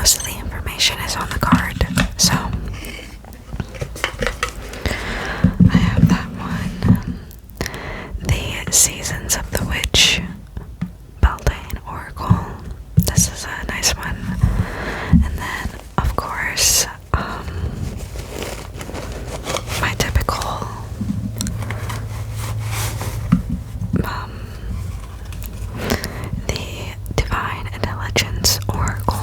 most of the information is on the card. So I have that one. The Seasons of the Witch, Beltane Oracle. This is a nice one. And then, of course, my typical the Divine Intelligence Oracle.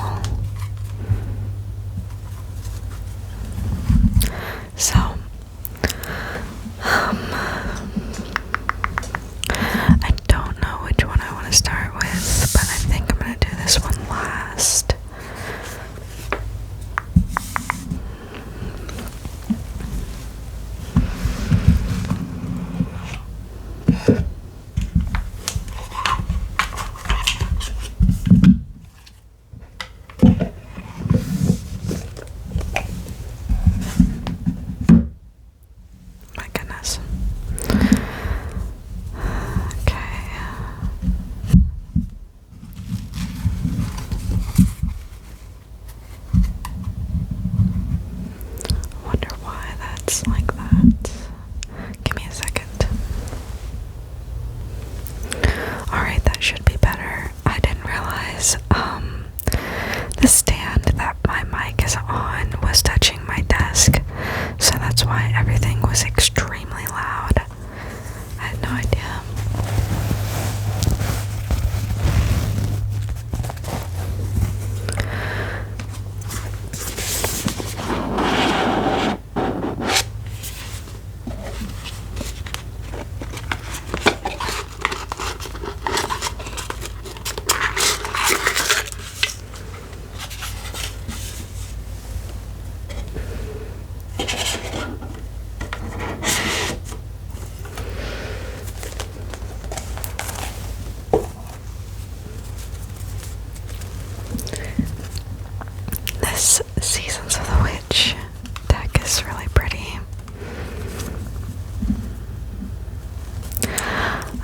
So, I don't know which one I want to start with, but I think I'm going to do this one last. My goodness. Okay. Wonder why that's like that. Give me a second. Alright, that should be better. I didn't realize the stand that my mic is on was touching my desk, so that's why everything was extremely loud. I had no idea. This Seasons of the Witch deck is really pretty.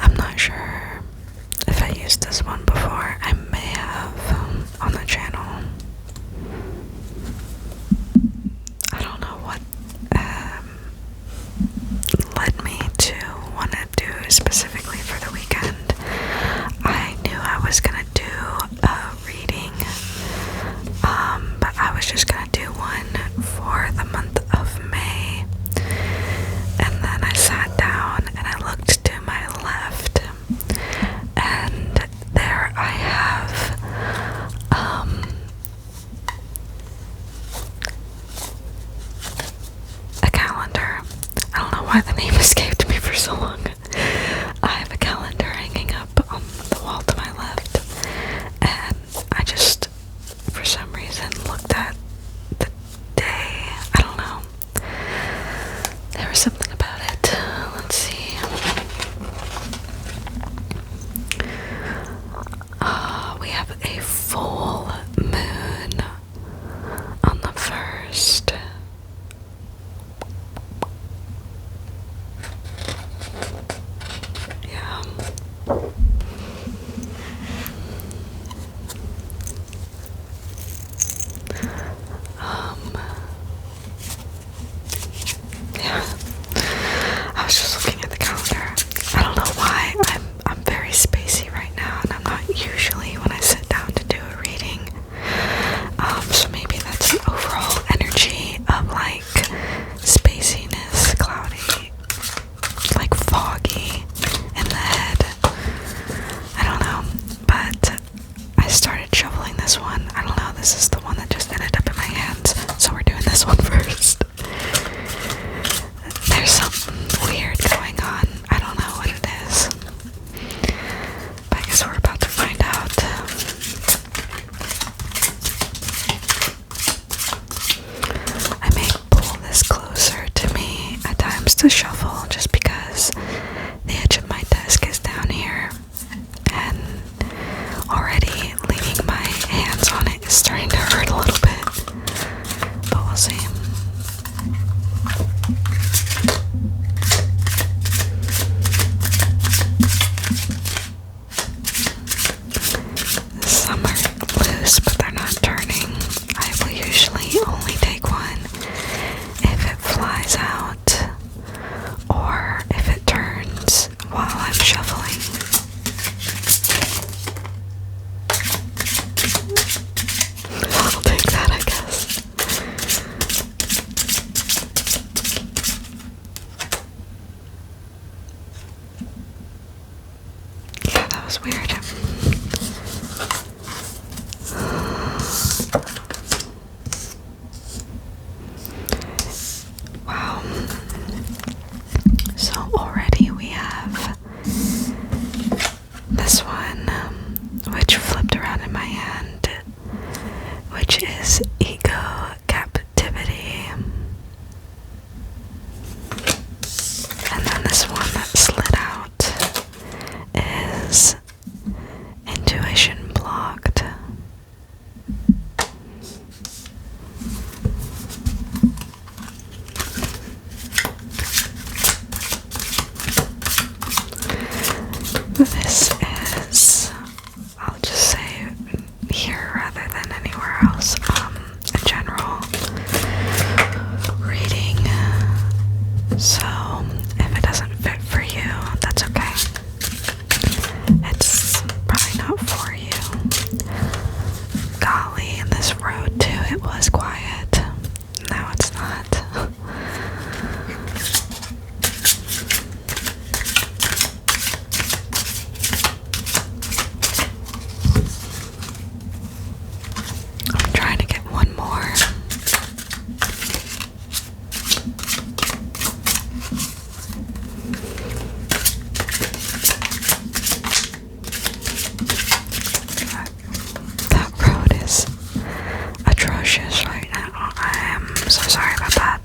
I'm not sure if I used this one before. I may have on the channel. I don't know what led me to want to do specifically for the weekend. I knew I was gonna do a reading, but I was just gonna do one for the month of May. And then I sat down and I looked to my left, and there I have a calendar. I don't know why the name escaped me for so long. I have a calendar hanging up on the wall to my left, and I just, for some reason, looked at the day. I don't know. There was something about it. Let's see. We have a full moon on the 1st. Yeah. Yeah. I was just looking at the calendar. I don't know why I'm very spacey right now, and I'm not usually when I sit down to do a reading. So maybe that's the overall energy of like spaciness, cloudy, like foggy in the head. I don't know, but I started shoveling this one. I don't know, this is the one that just ended up in my hands, so we're doing this one first. There's something weird going on. I don't know what it is, but I guess we're about to find out. I may pull this closer to me at times to shuffle, just because the edge of my desk is down here, and already leaning my hands on it is starting to hurt a little bit, but we'll see. Some are loose, but they're not turning. which is Ego Captivity. And then this one that slid out is Intuition Blocked. This is, I'll just say here rather than anywhere else, a general reading. So if it doesn't fit for you, that's okay. It's probably not for you. Golly, in this road too, it was quiet. Now it's not. I'm trying to get one more. That road is atrocious right now. I am so sorry about that.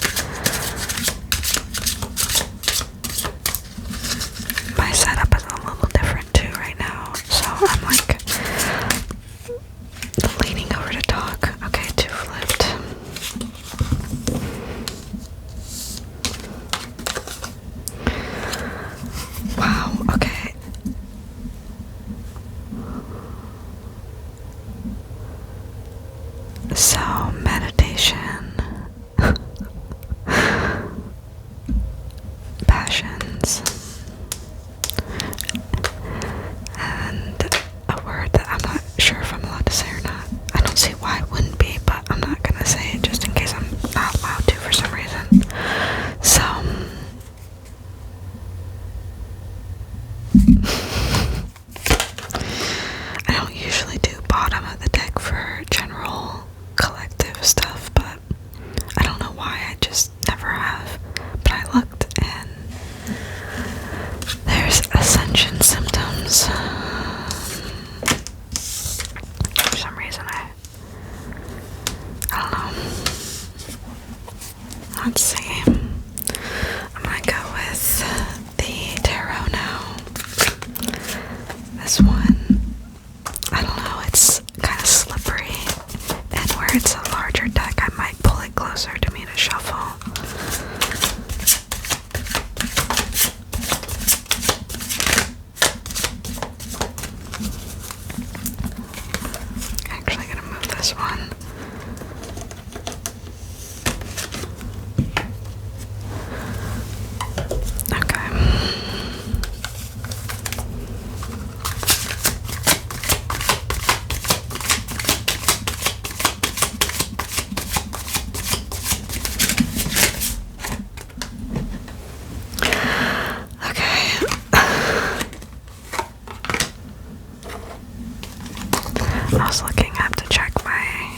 My setup is a little different too right now, so I'm like leaning over to talk. Okay, two flipped. Wow, okay. So, meditation, passions, and a word that I'm not sure if I'm allowed to say or not. I don't see why it wouldn't be, but I'm not gonna say it just in case I'm not allowed to for some reason. So, I don't usually do bottom of the deck for general collective stuff, but I don't know why, I just never have. But I looked and there's ascension symptoms. For some reason I don't know. Let's see. I'm gonna go with the tarot now. This one, I don't know, it's kind of slippery, and where it's a larger deck, I might pull it closer to me to shuffle. Actually gonna move this one. Okay. Okay. I was looking up to check my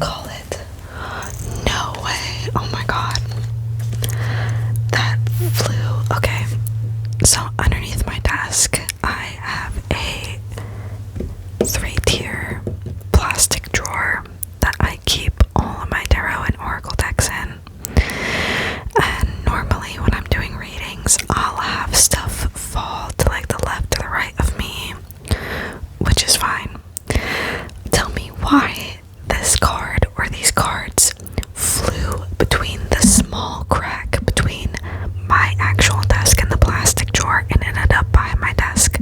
call it. No way. Oh my god. That flew. Okay. So underneath my desk, I have a 3-tier plastic drawer that I keep all of my tarot and oracle decks in. And normally when I'm doing readings, I'll have stuff fall to like the left or the right of me, which is fine. Tell me why this card or these cards flew between the small crack between my actual desk and the plastic drawer and ended up by my desk.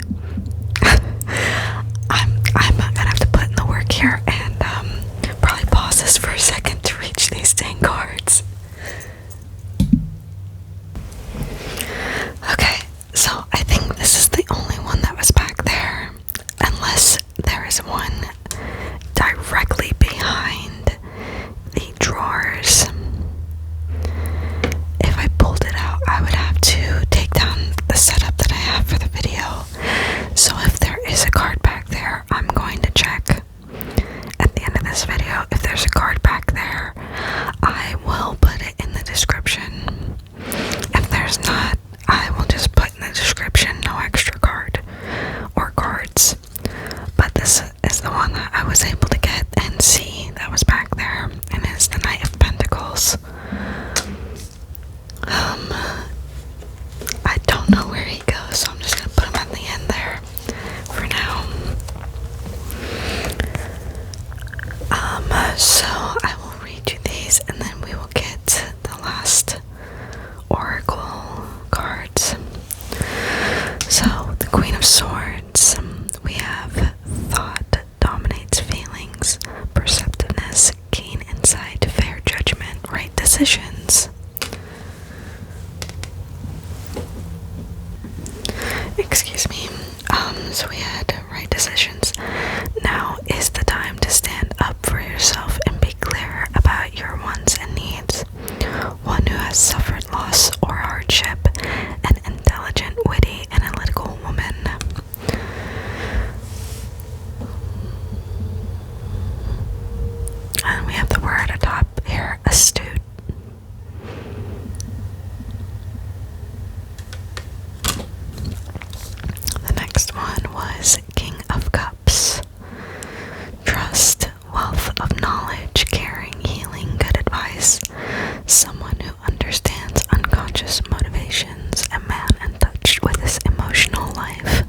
I'm gonna have to put in the work here and probably pause this for a second to reach these dang cards. Okay, so I think this is the only one that was back there, unless there is one directly behind the drawers. If I pulled it out, I would have to take down the setup that I have for the video. So if there is a card back there, I'm going to check at the end of this video. If there's a card back there, I will put it in the description. If there's not, I will just put in the description no extra card or cards. But this is the one that I was able to get and see that was back there, and it's the Knight of Pentacles. I don't know where he goes, so I'm just gonna put him at the end there for now. So I will read you these and then we will get the last oracle cards. So the Queen of Swords, we have thought dominates feelings, perceptiveness, keen insight, fair judgment, right decisions. Excuse me. So we had right decisions. Now is the time to stand up for yourself and be clear about your wants and needs. One who has suffered loss or hardship, an intelligent, witty, analytical woman. And we have the word atop here, astute. The next one was King of Cups. Trust, wealth of knowledge, caring, healing, good advice. Someone who understands unconscious motivations, a man in touch with his emotional life,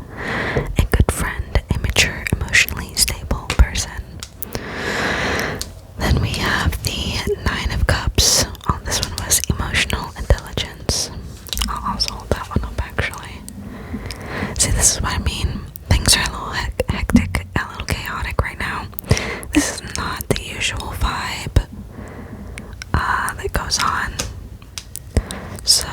a good friend, a mature, emotionally stable person. Then we have the 9 of Cups. Oh, this one was emotional intelligence. I'll also hold that one up actually. See, this is what I mean. Things are a little hectic, a little chaotic right now. This is not the usual vibe that goes on. So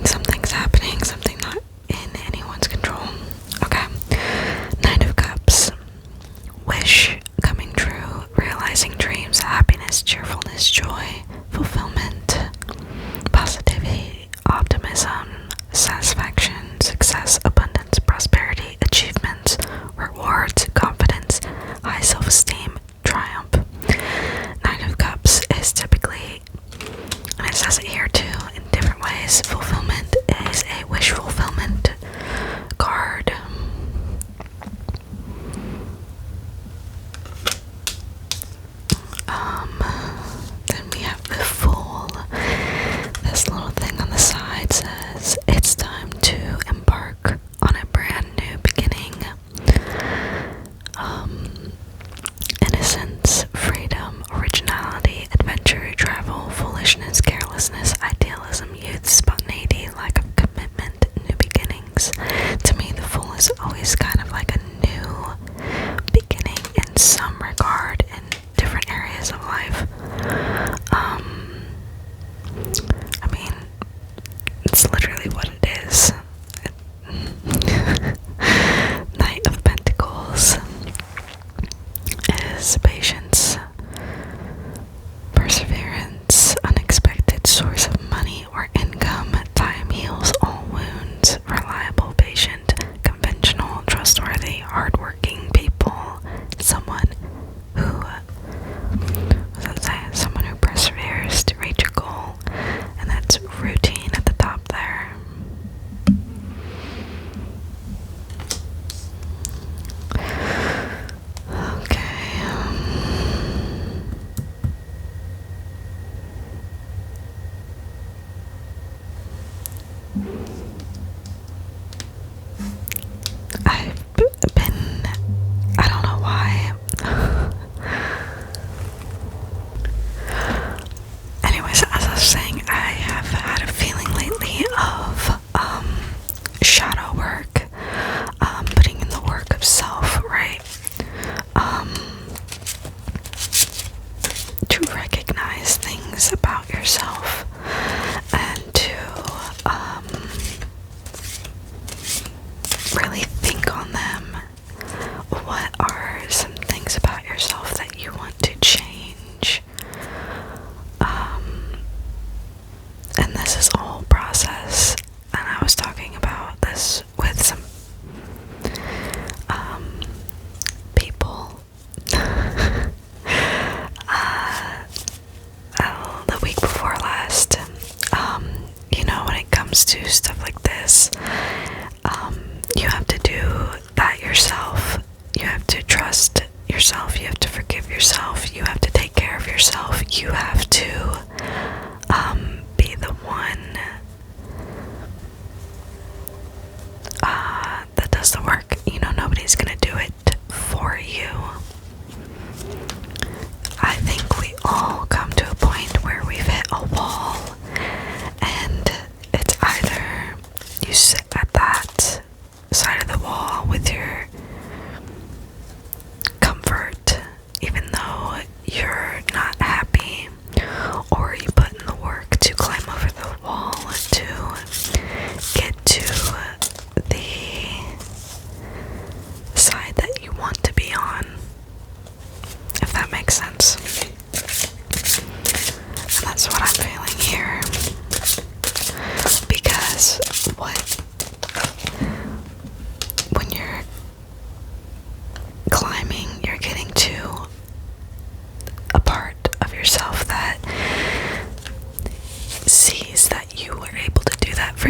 something's happening, something not in anyone's control. Okay. 9 of Cups. Wish coming true, realizing dreams, happiness, cheerfulness, joy, fulfillment, positivity, optimism, satisfaction, success, abundance, prosperity, achievements, rewards,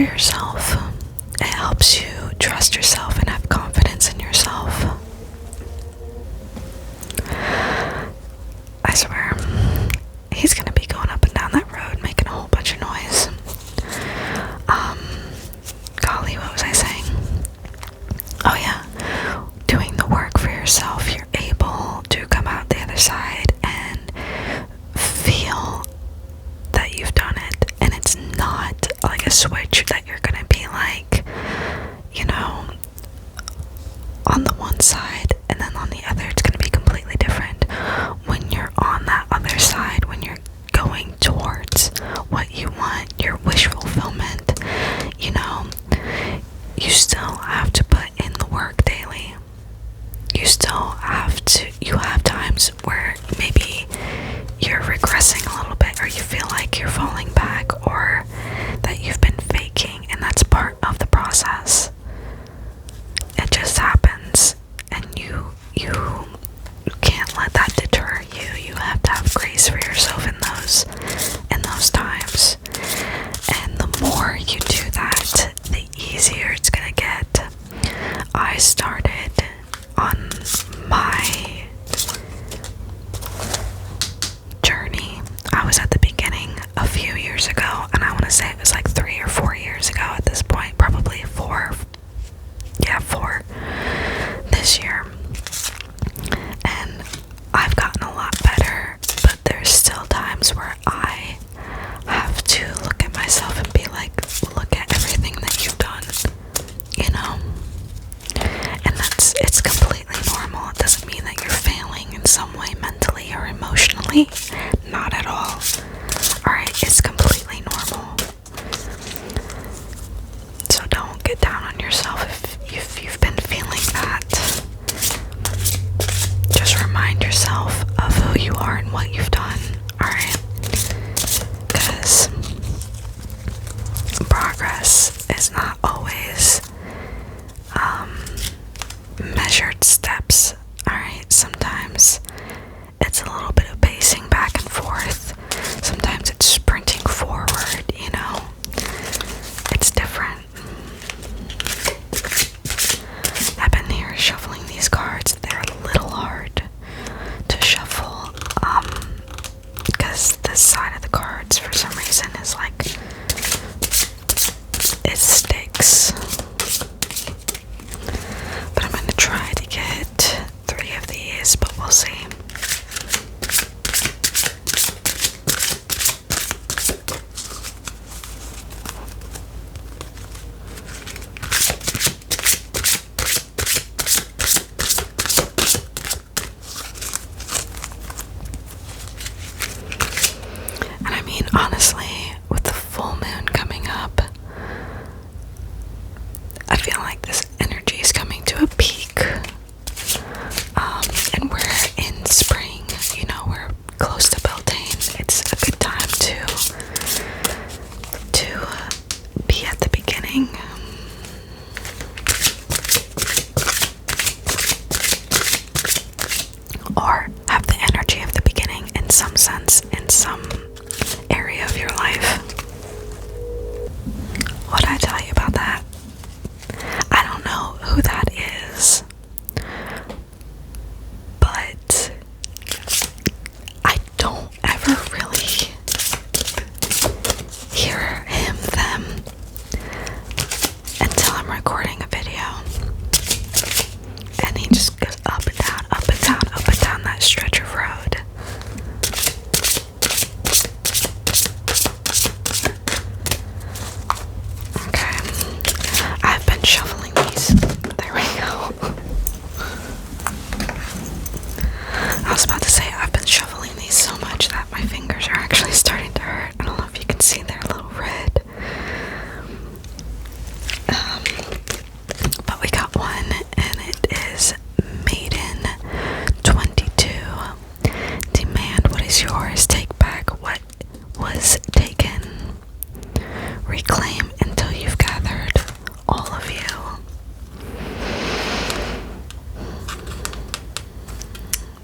yourself. It helps you trust yourself and have confidence in yourself. I swear, he's gonna be going up and down that road making a whole bunch of noise. Golly, what was I saying? Oh yeah, doing the work for yourself, you're able to come out the other side and feel that you've done it, and it's not like a switch that you're gonna be like, you know, on the one side and then on the other it's gonna be completely different. When you're on that other side, when you're going towards what you want, your wish fulfillment, you know, you still have to put in the work daily. You have times where maybe you're regressing a little bit, or you feel like you're falling back, or that you've been faking, and that's part of the process. It just happens, and you can't let that deter you. You have to have grace for yourself in those times. And the more you do that, the easier it's gonna get. I started on my journey. I was at the beginning a few years ago, and I want to say it was like 3 or 4 years ago at this point, probably 4. Yeah, 4 this year. And I've gotten a lot better, but there's still times where I have to look at myself and be like, look at everything that you've done, you know? And it's completely normal. It doesn't mean that you're failing in some way mentally or emotionally. Not at all. Alright, it's completely normal. So don't get down on yourself if you've been feeling that. Just remind yourself of who you are and what you've done. Alright? Because progress is not always measured steps. Alright? Sometimes it's a little bit of pacing back and forth. Sometimes it's sprinting forward, you know? It's different. I've been here shuffling these cards. They're a little hard to shuffle, because this side of the cards for some reason is like, it sticks. But I'm gonna try to get 3 of these, but we'll see. And I mean, honestly, with the full moon coming up, I feel like this energy is coming to a peak. And we're in spring, you know, we're close to Beltane. It's a good time to be at the beginning. Or have the energy of the beginning in some sense, in some area of your life. What'd I tell you about that? I don't know who that is, but I don't ever really hear them until I'm recording a video. And he just goes up and down, up and down, up and down that stretch of road. Okay. I've been shuffling these. There we go. I was about to say, I've been shuffling these so much that my fingers are actually starting to hurt. I don't know if you can see, they're a little red. But we got one, and it is Maiden 22. Demand what is yours, take back what was taken. Reclaim until you've gathered all of you.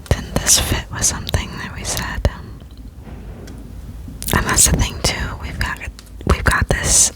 Didn't this fit with something that we said? And that's the thing too, we've got this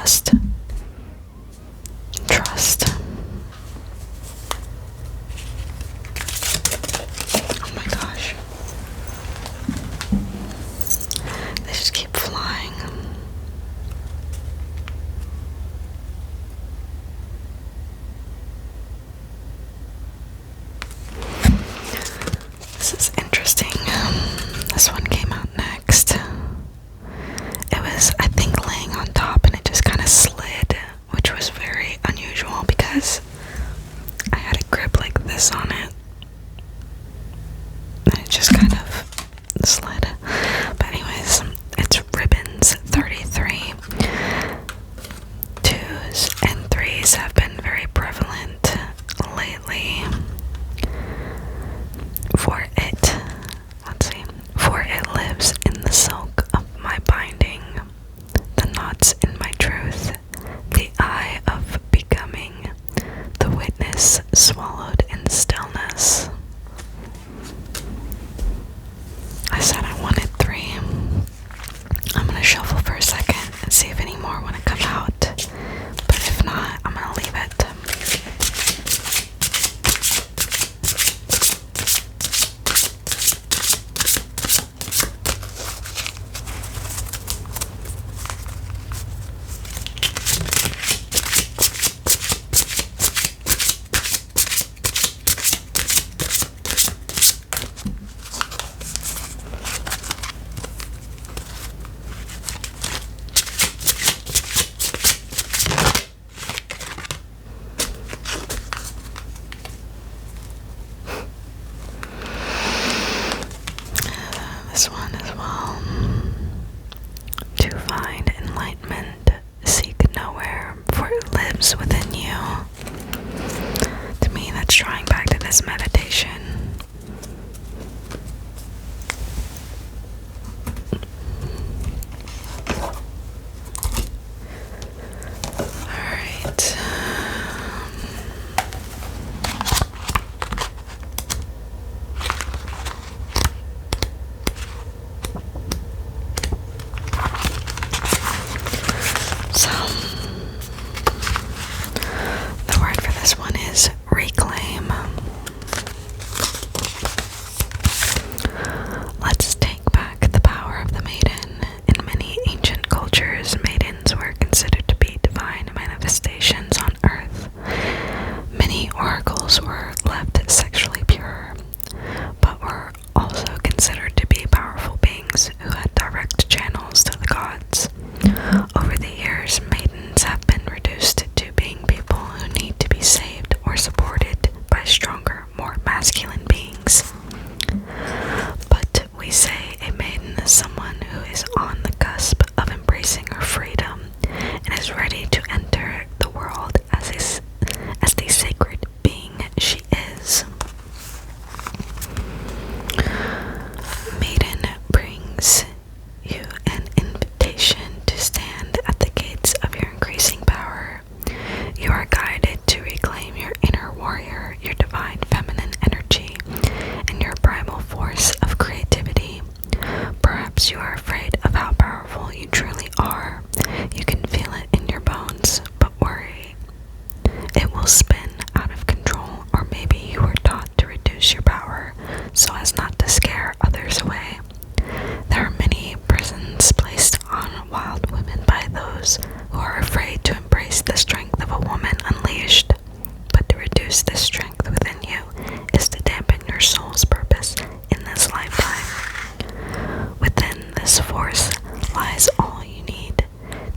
trust. Trust. Oh my gosh. They just keep flying. This is interesting. This one came out next. It was, I think, laying on top and it just kind of slid, which was very unusual because I had a grip like this on it. And it just kind of slid. But anyways, it's Ribbons 33. Twos and threes have been very prevalent lately. For it lives in the silk of my binding, the knots in my truth, the eye of becoming, the witness swallowed in stillness. I said I wanted 3. I'm gonna shuffle for a second and see if any more want to come out. But if not, I'm gonna leave it. This one as well. To find enlightenment, seek nowhere, for it lives within you. To me, that's drawing back to this meditation. Alright. So, the word for this one is reclaim. Let's take back the power of the maiden. In many ancient cultures, maidens were considered to be divine manifestations on earth. Many oracles were left sexually pure, but were also considered to be powerful beings who had direct channels to the gods. Over the years, maidens have been reduced to being people who need to be saved or supported by stronger, more masculine beings. But we say a maiden is someone who is on the cusp of embracing her freedom and is ready to enter the world as the sacred being she is. Maiden brings you an invitation to stand at the gates of your increasing power. You are guided to reclaim your inner warrior, your divine feminine energy, and your primal force of creativity. Perhaps you are afraid of how powerful you truly are. You can feel it in your bones, but worry. It will spin out of control, or maybe you were taught to reduce your power so as not to scare others away. There are many prisons placed on wild women by those who are afraid to embrace the strength of a woman unleashed. But to reduce this strength within you is to dampen your soul's purpose in this lifetime. Within this force lies all you need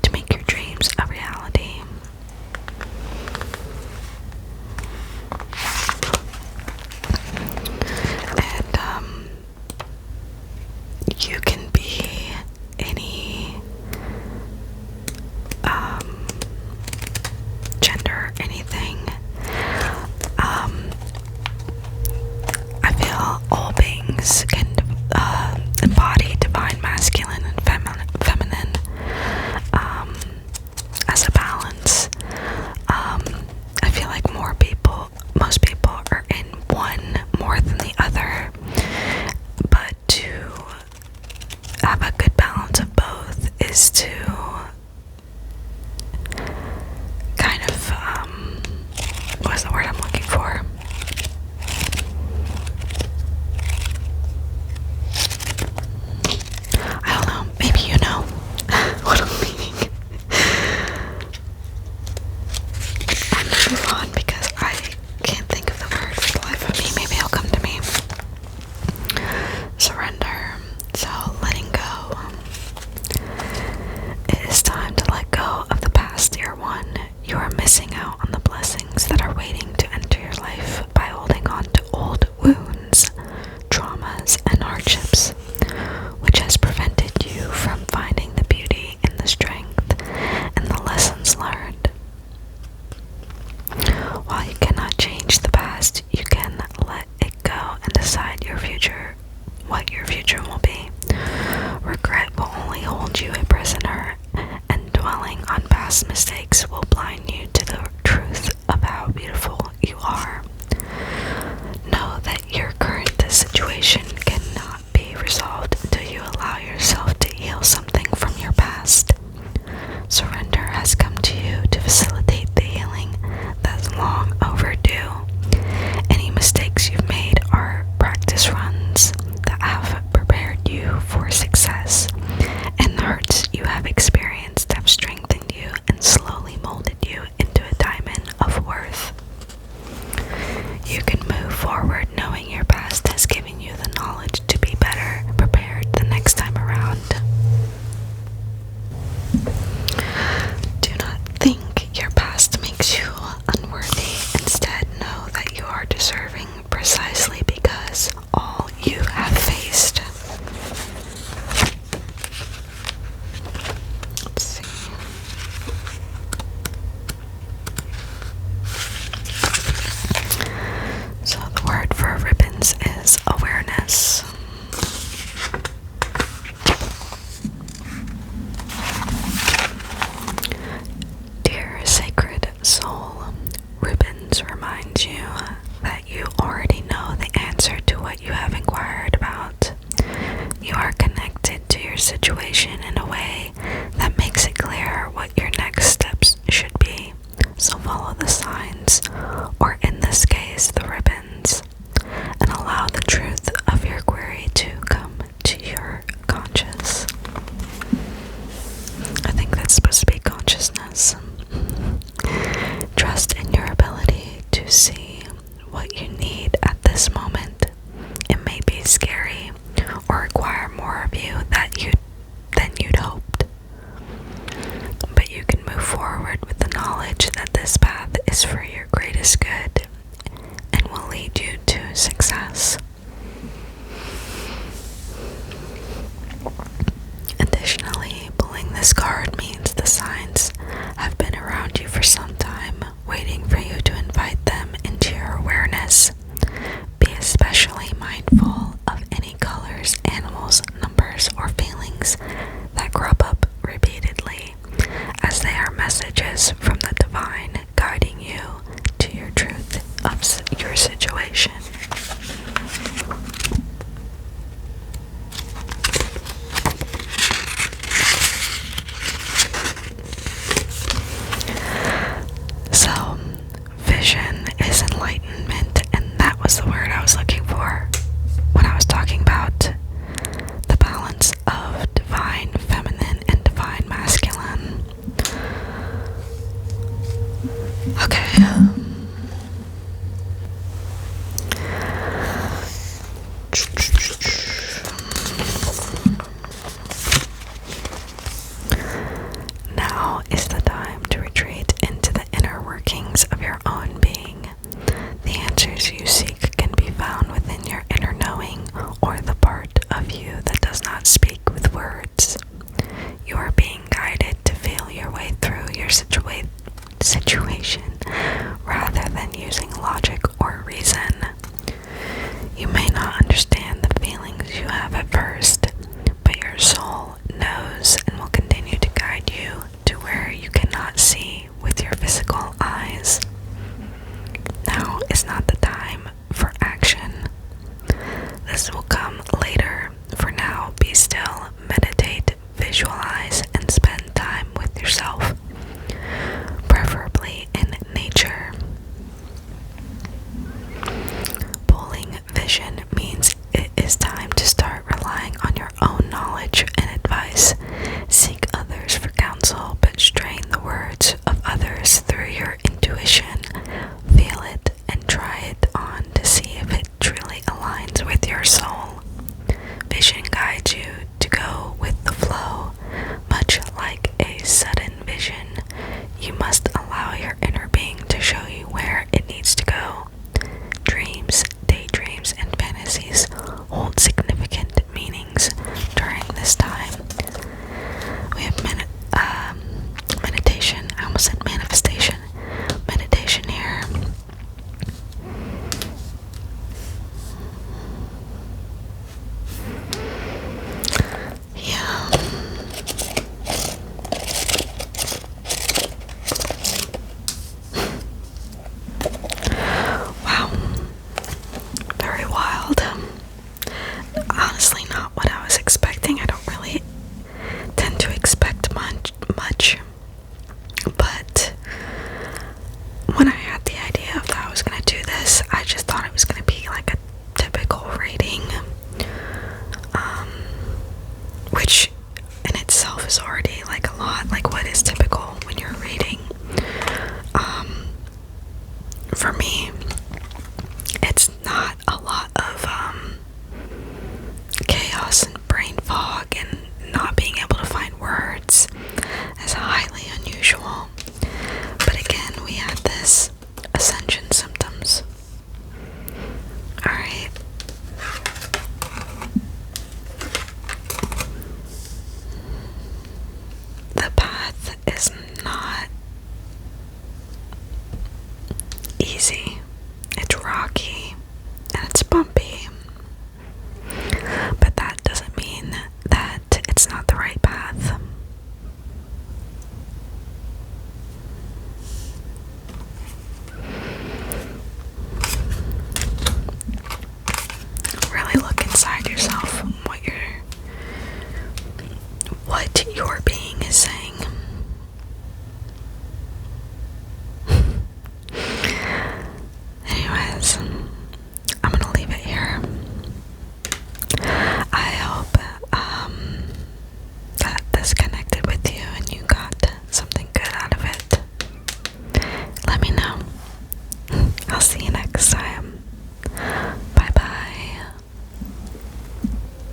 to make your dreams a reality. And you can be any gender, anything. I feel all beings can embody divine masculine and feminine as a balance. I feel like most people are in one more than the other, but to have a good balance of both is to missing out on the blessings that are waiting to enter your life by holding on to old wounds, traumas, and hardships, which has prevented you from finding the beauty in the strength and the lessons learned. While you cannot change the past, you can let it go and decide what your future will be. Regret will only hold you a prisoner, and dwelling on past mistakes will blind you to the truth of how beautiful you are. Know that your current situation cannot be resolved until you allow yourself to heal something from your past. Surrender has come to you to facilitate the healing that's long overdue. Any mistakes you've made are practice runs that have prepared you for success, and the hurts you have experienced have strengthened you and slowly molded you into a diamond of worth. You can move forward knowing your past has given you the knowledge to be better prepared the next time around. Do not think your past makes you unworthy. Instead, know that you are deserving precisely because all you have faced. Let's see. So the word for ribbons is awareness. Dear sacred soul, ribbons remind you that you already know the answer to what you have inquired about. You are connected to your situation in a way that makes it clear what your next steps should be. So follow the signs, or in this case, the ribbons, and allow the truth of your query to come to your conscious. I think that's supposed to be consciousness. Trust in your ability to see what you need at this moment. It may be scary or require more of you than you'd hoped. But you can move forward with the knowledge that this path is for your greatest good and will lead you to success. Additionally, pulling this card means the signs have been around you for some time, waiting for you to invite them into your awareness. Be especially mindful of any colors, animals, numbers, or feelings that crop up repeatedly, as they are messages from the divine guiding you to your truth of your situation. So, vision is enlightenment, and that was the word I was looking for when I was talking about the balance of divine feminine and divine masculine. Okay. Now is the time to retreat into the inner workings of your own being. The answers you seek can be found within your inner knowing, or the part of you that does not speak with words. You are being guided to feel your way through your situation